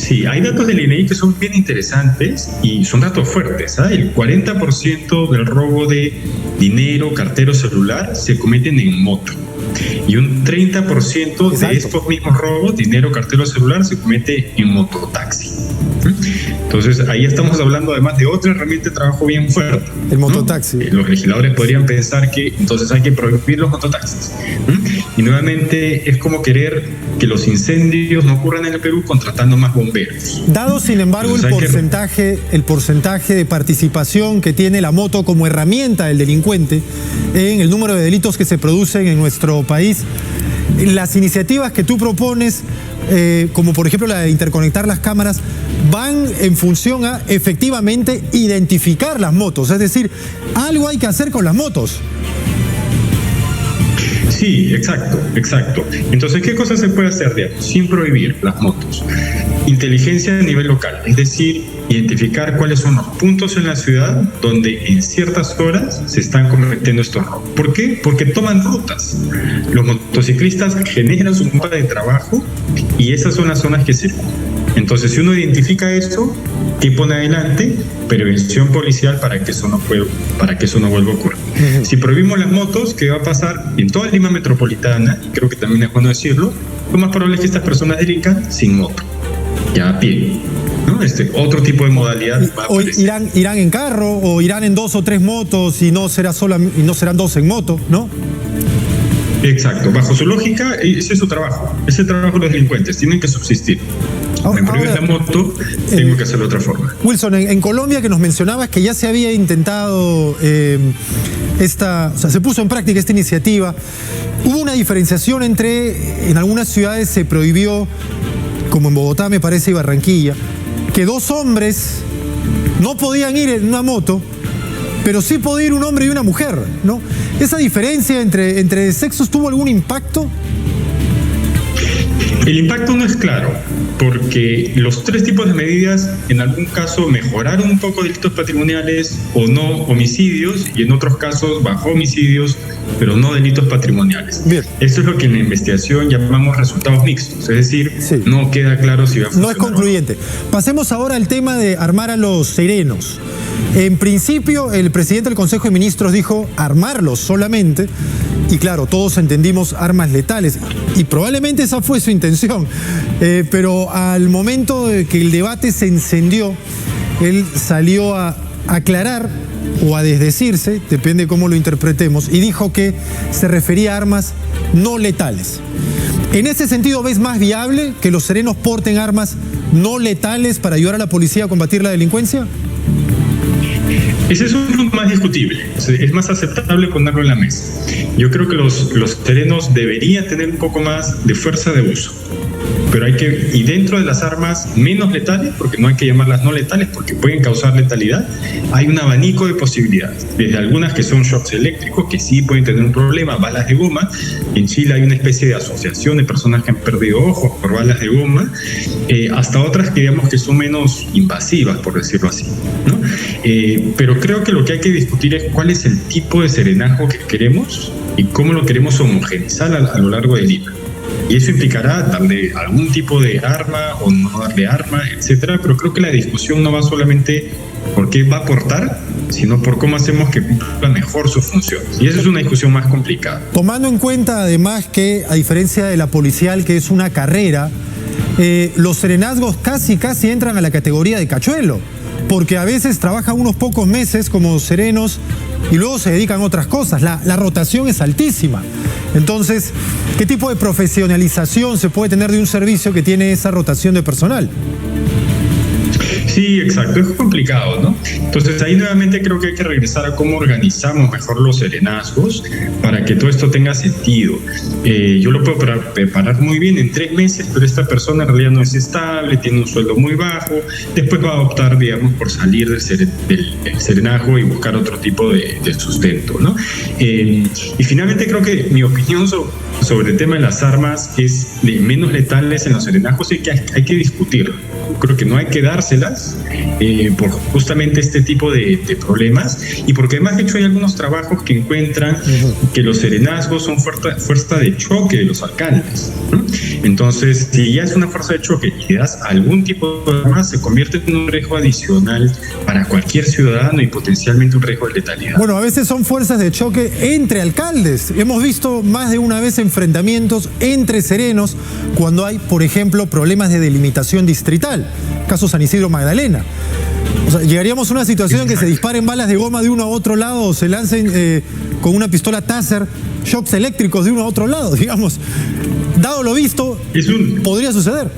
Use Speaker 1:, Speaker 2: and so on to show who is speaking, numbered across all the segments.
Speaker 1: Sí, hay datos del INEI que son bien interesantes y son datos fuertes. El 40% del robo de dinero, cartero, celular se cometen en moto. Y un 30% de estos mismos robos, dinero, cartero, celular, se comete en mototaxi. Entonces, ahí estamos hablando además de otra herramienta de trabajo bien fuerte.
Speaker 2: El mototaxi.
Speaker 1: Los legisladores podrían pensar que entonces hay que prohibir los mototaxis. Y nuevamente es como querer que los incendios no ocurran en el Perú contratando más bomberos.
Speaker 2: Dado, sin embargo, el porcentaje de participación que tiene la moto como herramienta del delincuente en el número de delitos que se producen en nuestro país, las iniciativas que tú propones, como por ejemplo la de interconectar las cámaras, van en función a efectivamente identificar las motos. Es decir, algo hay que hacer con las motos.
Speaker 1: Sí, exacto. Entonces, ¿qué cosas se puede hacer, digamos, sin prohibir las motos? Inteligencia a nivel local, es decir, identificar cuáles son los puntos en la ciudad donde en ciertas horas se están cometiendo estos robos. ¿Por qué? Porque toman rutas. Los motociclistas generan su mapa de trabajo y esas son las zonas que circulan. Entonces, si uno identifica esto, ¿qué pone adelante? Prevención policial para que eso no vuelva a ocurrir. Si prohibimos las motos, ¿qué va a pasar? En toda Lima metropolitana, y creo que también es bueno decirlo, lo más probable es que estas personas delincan sin moto, ya a pie, ¿no? Otro tipo de modalidad va a aparecer.
Speaker 2: Irán en carro o irán en 2 o 3 motos y no serán 2 en moto, ¿no?
Speaker 1: Exacto, bajo su lógica, ese es su trabajo. Ese es el trabajo de los delincuentes, tienen que subsistir. Me prohíbes la moto, tengo que hacerlo de otra forma.
Speaker 2: Wilson, en Colombia, que nos mencionabas que ya se había intentado se puso en práctica esta iniciativa, hubo una diferenciación en algunas ciudades se prohibió, como en Bogotá me parece y Barranquilla, que 2 hombres no podían ir en una moto, pero sí podía ir un hombre y una mujer, ¿no? ¿Esa diferencia entre sexos tuvo algún impacto?
Speaker 1: El impacto no es claro, porque los 3 tipos de medidas en algún caso mejoraron un poco delitos patrimoniales o no homicidios, y en otros casos bajó homicidios, pero no delitos patrimoniales. Bien. Eso es lo que en la investigación llamamos resultados mixtos, es decir, no queda claro si va a funcionar.
Speaker 2: No es concluyente. Pasemos ahora al tema de armar a los serenos. En principio, el presidente del Consejo de Ministros dijo armarlos solamente, y claro, todos entendimos armas letales, y probablemente esa fue su intención, pero al momento de que el debate se encendió, él salió a aclarar o a desdecirse, depende de cómo lo interpretemos, y dijo que se refería a armas no letales. ¿En ese sentido ves más viable que los serenos porten armas no letales para ayudar a la policía a combatir la delincuencia?
Speaker 1: Ese es un punto más discutible, es más aceptable ponerlo en la mesa. Yo creo que los serenos deberían tener un poco más de fuerza de uso, pero y dentro de las armas menos letales, porque no hay que llamarlas no letales porque pueden causar letalidad, hay un abanico de posibilidades, desde algunas que son shocks eléctricos, que sí pueden tener un problema, balas de goma. En Chile hay una especie de asociación de personas que han perdido ojos por balas de goma, hasta otras que digamos que son menos invasivas, por decirlo así, ¿no? Pero creo que lo que hay que discutir es cuál es el tipo de serenazgo que queremos y cómo lo queremos homogeneizar a lo largo del Lima. Y eso implicará darle algún tipo de arma o no darle arma, etcétera. Pero creo que la discusión no va solamente por qué va a aportar, sino por cómo hacemos que cumpla mejor sus funciones. Y esa es una discusión más complicada.
Speaker 2: Tomando en cuenta además que, a diferencia de la policial, que es una carrera, los serenazgos casi entran a la categoría de cachuelo, porque a veces trabajan unos pocos meses como serenos y luego se dedican a otras cosas. La rotación es altísima. Entonces, ¿qué tipo de profesionalización se puede tener de un servicio que tiene esa rotación de personal?
Speaker 1: Sí, exacto, es complicado, ¿no? Entonces ahí nuevamente creo que hay que regresar a cómo organizamos mejor los serenazgos para que todo esto tenga sentido. Yo lo puedo preparar muy bien en 3 meses, pero esta persona en realidad no es estable, tiene un sueldo muy bajo, después va a optar, digamos, por salir del serenazgo y buscar otro tipo de sustento, ¿no? Y finalmente creo que mi opinión sobre el tema de las armas es de menos letales en los serenazgos y que hay que discutirlo. Creo que no hay que dárselas por justamente este tipo de problemas, y porque además de hecho hay algunos trabajos que encuentran que los serenazgos son fuerza de choque de los alcaldes, ¿no? Entonces, si ya es una fuerza de choque y le das algún tipo de arma, se convierte en un riesgo adicional para cualquier ciudadano y potencialmente un riesgo de letalidad.
Speaker 2: Bueno, a veces son fuerzas de choque entre alcaldes. Hemos visto más de una vez enfrentamientos entre serenos cuando hay, por ejemplo, problemas de delimitación distrital. Caso San Isidro Magdalena. O sea, llegaríamos a una situación en que se disparen balas de goma de uno a otro lado o se lancen con una pistola Taser shocks eléctricos de uno a otro lado, digamos. Dado lo visto, podría suceder.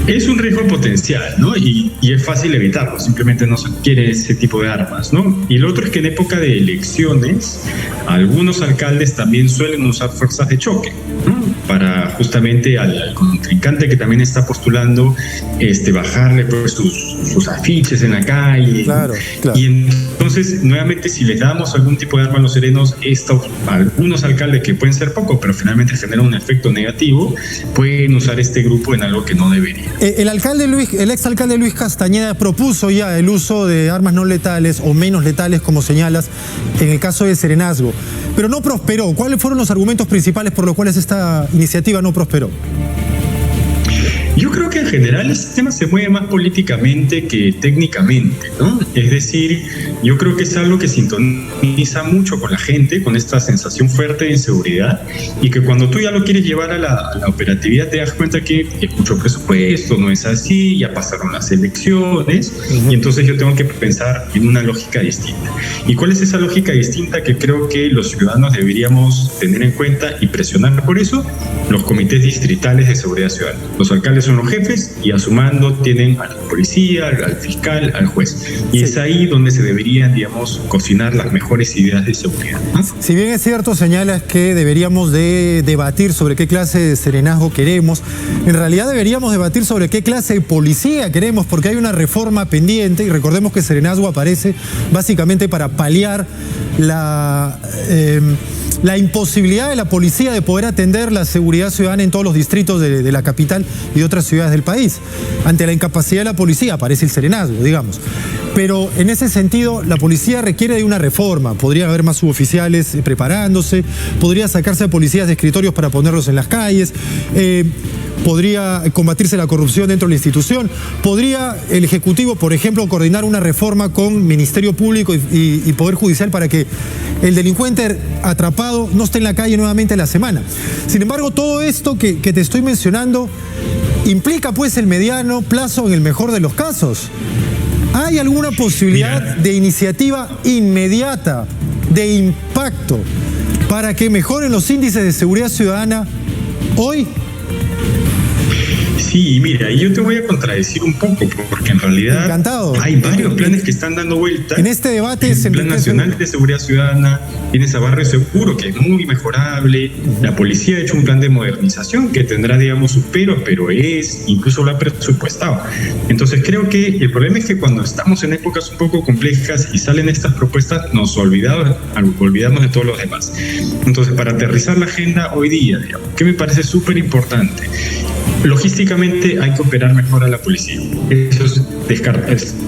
Speaker 1: Es un riesgo potencial, ¿no? Y es fácil evitarlo, simplemente no se quiere ese tipo de armas, ¿no? Y lo otro es que en época de elecciones, algunos alcaldes también suelen usar fuerzas de choque, ¿no? Para justamente al contrincante que también está postulando, bajarle pues sus afiches en la calle.
Speaker 2: Claro.
Speaker 1: Y entonces, nuevamente, si les damos algún tipo de arma a los serenos, algunos alcaldes que pueden ser pocos, pero finalmente generan un efecto negativo, pueden usar este grupo en algo que no debería.
Speaker 2: El exalcalde Luis Castañeda propuso ya el uso de armas no letales o menos letales, como señalas, en el caso de Serenazgo, pero no prosperó. ¿Cuáles fueron los argumentos principales por los cuales esta iniciativa no prosperó?
Speaker 1: Yo creo que en general este tema se mueve más políticamente que técnicamente, ¿no? Es decir, yo creo que es algo que sintoniza mucho con la gente, con esta sensación fuerte de inseguridad, y que cuando tú ya lo quieres llevar a la operatividad te das cuenta que es mucho presupuesto, no es así, ya pasaron las elecciones, y entonces yo tengo que pensar en una lógica distinta. ¿Y cuál es esa lógica distinta que creo que los ciudadanos deberíamos tener en cuenta y presionar por eso? Los comités distritales de seguridad ciudadana. Los alcaldes son los jefes y a su mando tienen al policía, al fiscal, al juez. Y es ahí donde se deberían, digamos, cocinar las mejores ideas de seguridad, ¿no?
Speaker 2: Si bien es cierto, señalas que deberíamos de debatir sobre qué clase de serenazgo queremos, en realidad deberíamos debatir sobre qué clase de policía queremos, porque hay una reforma pendiente, y recordemos que serenazgo aparece básicamente para paliar la imposibilidad de la policía de poder atender la seguridad ciudadana en todos los distritos de la capital y de otras ciudades del país. Ante la incapacidad de la policía aparece el serenazgo, digamos. Pero en ese sentido, la policía requiere de una reforma. Podría haber más suboficiales preparándose, podría sacarse a policías de escritorios para ponerlos en las calles, podría combatirse la corrupción dentro de la institución, podría el Ejecutivo, por ejemplo, coordinar una reforma con Ministerio Público y Poder Judicial para que el delincuente atrapado no esté en la calle nuevamente a la semana. Sin embargo, todo esto que te estoy mencionando implica pues el mediano plazo en el mejor de los casos. ¿Hay alguna posibilidad de iniciativa inmediata, de impacto, para que mejoren los índices de seguridad ciudadana hoy?
Speaker 1: Sí, mira, yo te voy a contradecir un poco, porque en realidad hay varios planes que están dando vuelta.
Speaker 2: En este debate
Speaker 1: el Plan Nacional de Seguridad Ciudadana, tienes a Barrio Seguro, que es muy mejorable. La policía ha hecho un plan de modernización que tendrá, digamos, sus peros, pero incluso lo ha presupuestado. Entonces creo que el problema es que cuando estamos en épocas un poco complejas y salen estas propuestas, nos olvidamos de todos los demás. Entonces, para aterrizar la agenda hoy día, digamos, que me parece súper importante. Logísticamente hay que operar mejor a la policía. Eso es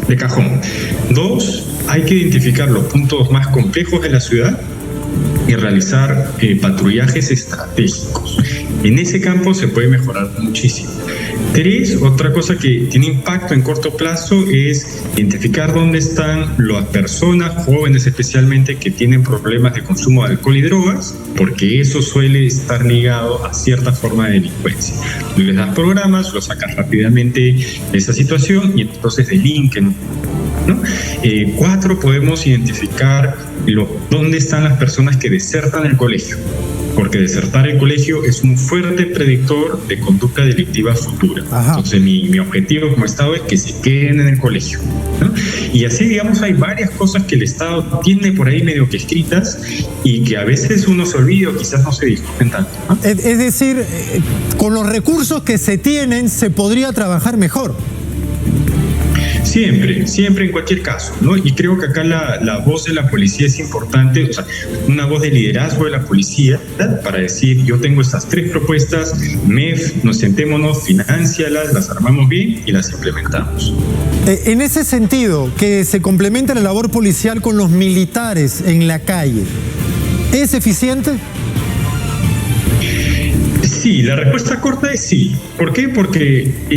Speaker 1: de cajón. 2, hay que identificar los puntos más complejos de la ciudad y realizar patrullajes estratégicos. En ese campo se puede mejorar muchísimo. 3, otra cosa que tiene impacto en corto plazo es identificar dónde están las personas, jóvenes especialmente, que tienen problemas de consumo de alcohol y drogas, porque eso suele estar ligado a cierta forma de delincuencia. Les das programas, los sacas rápidamente de esa situación y entonces delinquen, ¿no? 4, podemos identificar dónde están las personas que desertan el colegio, porque desertar el colegio es un fuerte predictor de conducta delictiva futura. Ajá. Entonces mi objetivo como Estado es que se queden en el colegio, ¿no? Y así, digamos, hay varias cosas que el Estado tiene por ahí medio que escritas y que a veces uno se olvida o quizás no se discuten tanto, ¿no?
Speaker 2: Es decir, con los recursos que se tienen se podría trabajar mejor.
Speaker 1: Siempre en cualquier caso, ¿no? Y creo que acá la voz de la policía es importante, o sea, una voz de liderazgo de la policía, ¿verdad? Para decir, yo tengo estas 3 propuestas, MEF, nos sentémonos, financialas, las armamos bien y las implementamos.
Speaker 2: En ese sentido, que se complemente la labor policial con los militares en la calle, ¿es eficiente?
Speaker 1: Sí, la respuesta corta es sí. ¿Por qué? Porque